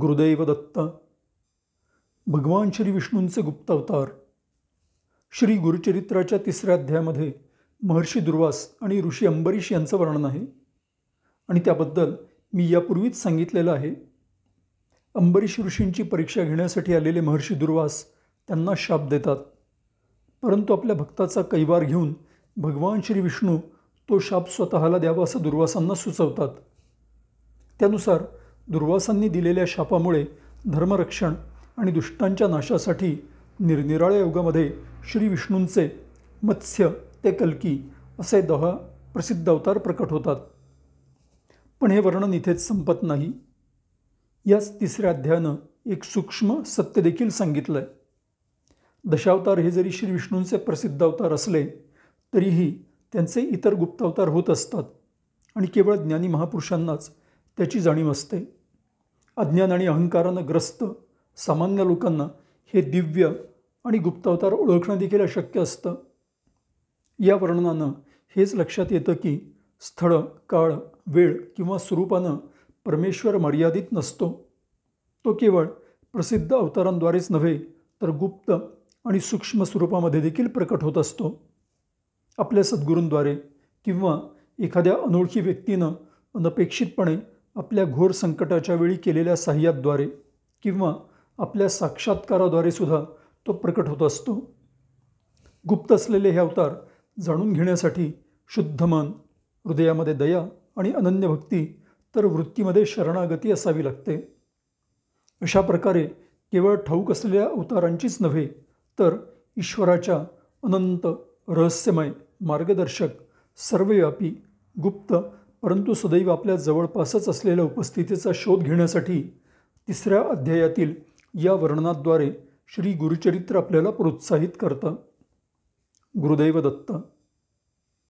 गुरुदैव दत्त. भगवान श्री विष्णूंचे गुप्त अवतार. श्री गुरुचरित्राच्या 3ऱ्या अध्यायामध्ये महर्षी दुर्वास आणि ऋषी अंबरीश यांचं वर्णन आहे आणि त्याबद्दल मी यापूर्वीच सांगितलेलं आहे. अंबरीश ऋषींची परीक्षा घेण्यासाठी आलेले महर्षी दुर्वास त्यांना शाप देतात, परंतु आपल्या भक्ताचा कैवार घेऊन भगवान श्री विष्णू तो शाप स्वतःला द्यावा असं दुर्वासांना सुचवतात. त्यानुसार दुर्वासांनी दिलेल्या शापामुळे धर्मरक्षण आणि दुष्टांच्या नाशासाठी निरनिराळ्या युगामध्ये श्री विष्णूंचे मत्स्य ते कल्की असे 10 प्रसिद्ध अवतार प्रकट होतात. पण हे वर्णन इथेच संपत नाही. याच 3ऱ्या अध्यायानं एक सूक्ष्म सत्य देखील सांगितलं आहे. दशावतार हे जरी श्री विष्णूंचे प्रसिद्ध अवतार असले तरीही त्यांचे इतर गुप्त अवतार होत असतात आणि केवळ ज्ञानी महापुरुषांनाच त्याची जाणीव असते. अज्ञान आणि अहंकारानं ग्रस्त सामान्य लोकांना हे दिव्य आणि गुप्त अवतार ओळखणं देखील अशक्य असतं. या वर्णनानं हेच लक्षात येतं की स्थळ, काळ, वेळ किंवा स्वरूपानं परमेश्वर मर्यादित नसतो. तो केवळ प्रसिद्ध अवतारांद्वारेच नव्हे तर गुप्त आणि सूक्ष्म स्वरूपामध्ये देखील प्रकट होत असतो. आपल्या सद्गुरूंद्वारे किंवा एखाद्या अनोळखी व्यक्तीनं अनपेक्षितपणे आपल्या घोर संकटाच्या वेळी केलेल्या साह्याद्वारे किंवा आपल्या साक्षात्काराद्वारे सुद्धा तो प्रकट होत असतो. गुप्त असलेले हे अवतार जाणून घेण्यासाठी शुद्ध मन, हृदयामध्ये दया आणि अनन्य भक्ती तर वृत्तीमध्ये शरणागती असावी लागते. अशा प्रकारे केवळ ठाऊक असलेल्या अवतारांचीच नव्हे तर ईश्वराच्या अनंत, रहस्यमय, मार्गदर्शक, सर्वव्यापी, गुप्त परंतु सदैव आपल्या जवळपासच असलेल्या उपस्थितीचा शोध घेण्यासाठी 3ऱ्या अध्यायातील या वर्णनाद्वारे श्री गुरुचरित्र आपल्याला प्रोत्साहित करतं. गुरुदैव दत्त.